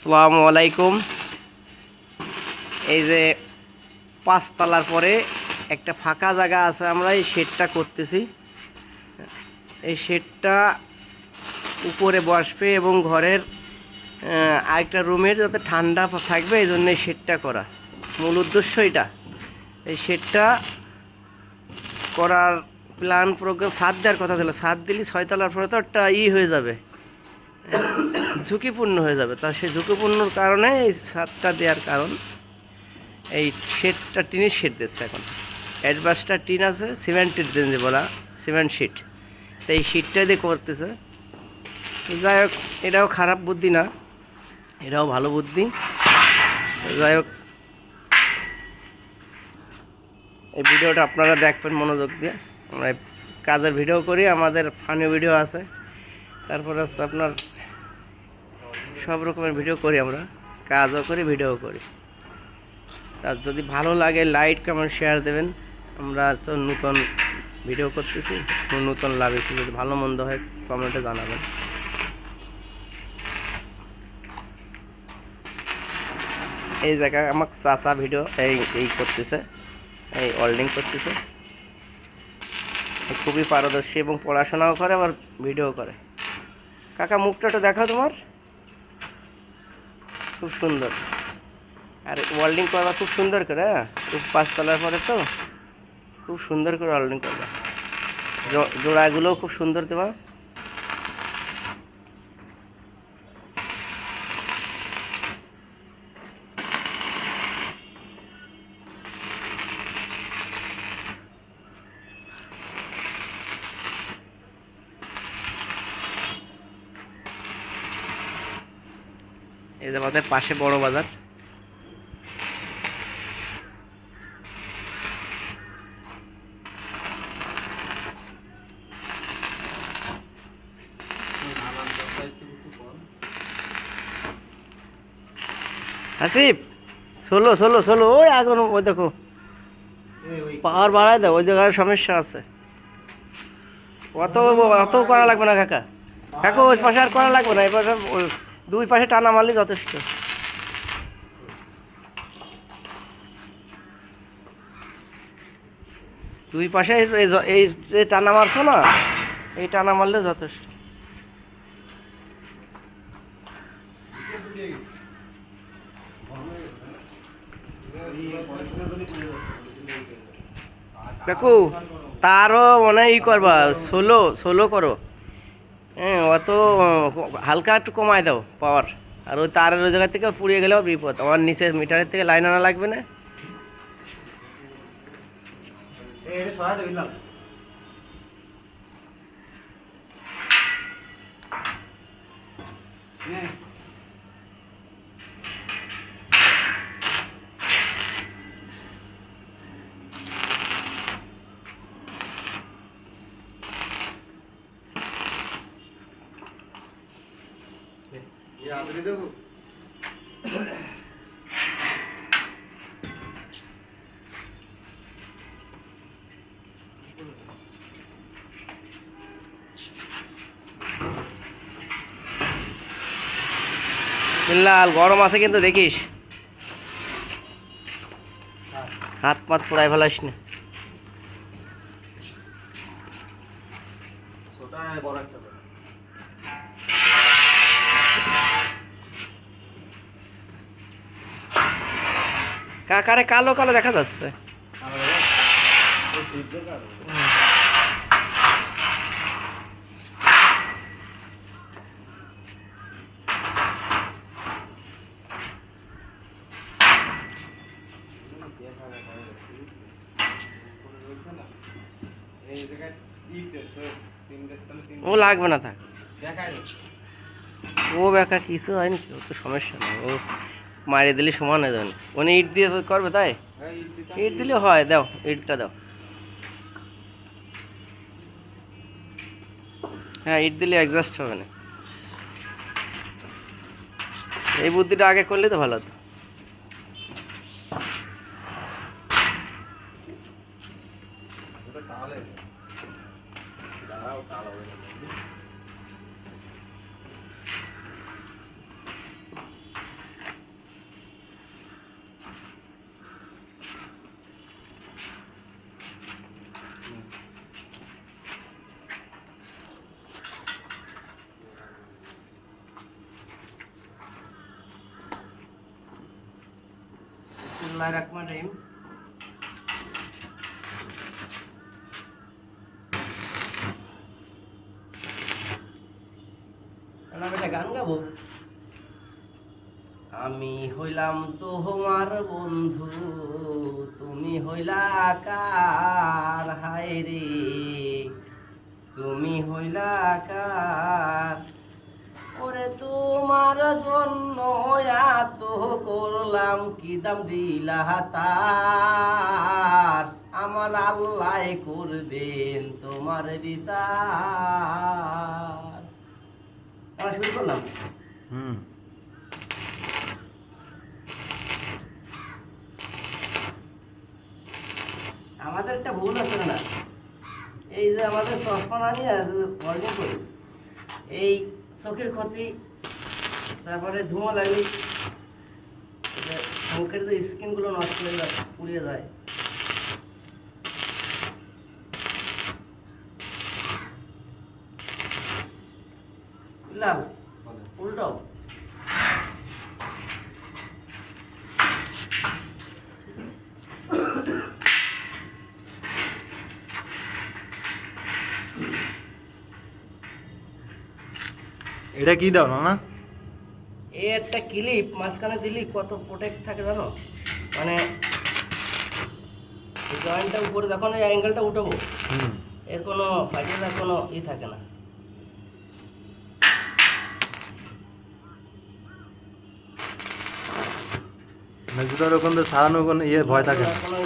আসসালামু আলাইকুম। এই যে পাঁচতলার পরে একটা ফাঁকা জায়গা আছে, আমরা এই শেডটা করতেছি। এই শেডটা উপরে বসবে এবং ঘরের আরেকটা রুমের যাতে ঠান্ডা থাকবে, এই জন্য এই শেডটা করা মূল উদ্দেশ্য এটা। এই শেডটা করার প্ল্যান প্রোগ্রাম ছাদ দেওয়ার কথা ছিল, ছাদ দিলে ছয়তলার পরে তো একটা হয়ে যাবে, ঝুঁকিপূর্ণ হয়ে যাবে। তা সেই ঝুঁকিপূর্ণর কারণে এই ছাদটা দেওয়ার কারণ এই শেডটা টিনের শেড দিচ্ছে। এখন অ্যাডভান্সটা টিন আছে, সিমেন্টের যে বলা সিমেন্ট শিট, তো এই শিটটা দিয়ে করতেছে। যাই হোক, এটাও খারাপ বুদ্ধি না, এটাও ভালো বুদ্ধি। যাই হোক, এই ভিডিওটা আপনারা দেখবেন মনোযোগ দিয়ে। আমরা কাজের ভিডিও করি, আমাদের ফানি ভিডিও আছে, তারপর হচ্ছে আপনার সব রকমের ভিডিও করি, আমরা কাজও করি ভিডিও করি। তার যদি ভালো লাগে লাইক কমেন্ট শেয়ার দেবেন। আমরা তো নতুন ভিডিও করতেছি, নতুন লাভ, যদি ভালো মন্দ হয় কমেন্টে জানাবেন। এই জায়গায় আমার চাচা ভিডিও এই করতেছে, এই ওয়েল্ডিং করতেছে। খুবই পারদর্শী এবং পড়াশোনাও করে, আবার ভিডিও করে। কাকা মুখটা একটু দেখাও তোমার, খুব সুন্দর। আর ওয়েল্ডিং করবা খুব সুন্দর করে, খুব পাঁচতলার পরে তো খুব সুন্দর করে ওয়েল্ডিং করবা, জোড়াগুলোও খুব সুন্দর দেবা। এই যে আমাদের পাশে বড় বাজার, হাসিব ষোলো ষোলো ষোলো, ওই আগুন, ওই দেখো পাওয়ার বাড়ায় দাও, ওই জায়গায় সমস্যা আছে। অত অত করা লাগবে না কাকা, কাকু ওই পাশে আর করা লাগবে না, এই পাশে দুই পাশে টানা মারলে যথেষ্ট। দুই পাশে এই যে টানা মারছো না, এই টানা মারলে যথেষ্ট। কাকু তারও মনে করবা, ষোলো ষোলো করো, হ্যাঁ, অত হালকা একটু কমায় দাও পাওয়ার। আর ওই তারের ওই জায়গা থেকে পুড়িয়ে গেলেও বিপদ, আমার নিচে মিটারের থেকে লাইন আনা লাগবে না। দেবো লাল গরম আছে কিন্তু দেখিস, হাত পাত পোড়ায় ফেলাস না। কাকারে কালো কালো দেখা যাচ্ছে। ও লাগবে না, থাক, ও বেকা কিছু হয়নি, ও তো সমস্যা নেই, ও মারিয়ে দিলে সমান হয়ে যাবে। উনি ইট দিয়ে করবে, তাই ইট দিলে হয়, দাও ইটটা দাও। হ্যাঁ, ইট দিলে অ্যাডজাস্ট হবে না। এই বুদ্ধিটা আগে করলে তো ভালো হতো। বিসমিল্লাহির রহমানির রহিম। না বেটা গান গাবো। আমি হইলাম তোমার বন্ধু, তুমি হইলা কার, হায় রে তুমি হইলা কার। ওরে তোমার জন্য এত করলাম, কি দাম দিলা তার, আমার আল্লাহ করবেন তোমার বিচার। আমরা শুরু করলাম। আমাদের একটা ভুল আছে না, এই যে আমাদের চশমা না নিয়ে ওয়ার্ডিং করি, এই চোখের ক্ষতি, তারপরে ধোঁয়া লাগলে মুখের যে স্কিনগুলো নষ্ট হয়ে যায়, পুড়িয়ে যায়। লাল উল্টো এটা কি দাও না? এই একটা ক্লিপ মাঝখানে দিলি কত প্রোটেক্ট থাকে জানো, মানে জয়েন্টটা উপরে যখন এই অ্যাঙ্গেলটা উঠাবো এর কোনো ফাইটার কোনো থাকে না। জুতার ওখান থেকে ছাড়ানো কোনো ভয় থাকে না। কোনো